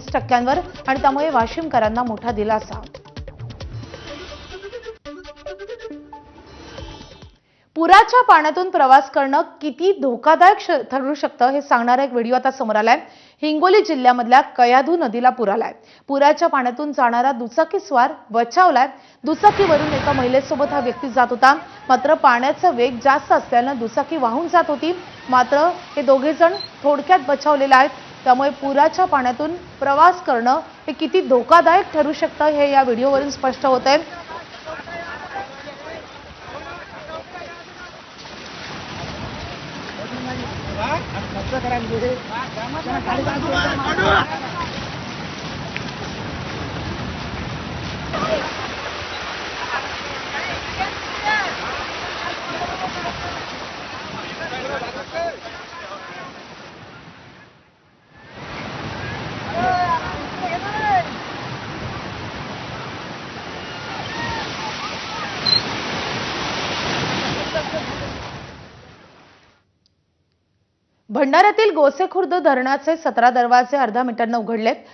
20% आणि त्यामुळे वाशिमकरांना मोठा दिलासा। पुराच्या पाण्यातून प्रवास करणं किती धोकादायक ठरू शकतं हे सांगणारा एक व्हिडिओ आता समोर आलाय। हिंगोली जिल्ह्यामधल्या कयाधू नदीला पूर आलाय। पुराच्या पाण्यातून जाणारा दुचाकीस्वार बचावलाय। दुचाकीवरून एका महिलेसोबत हा व्यक्ती जात होता, मात्र पाण्याचा वेग जास्त असल्याने दुचाकी वाहून जात होती। मात्र हे दोघे जण थोडक्यात बचावलेले आहेत। त्यामुळे पुराच्या पाण्यातून प्रवास करणं हे किती धोकादायक ठरू शकतं हे या व्हिडिओवरून स्पष्ट होतंय। भंडाऱ्यातील गोसेखुर्द धरणाचे 17 दरवाजे अर्ध्या मिनिटांनी उघडलेत।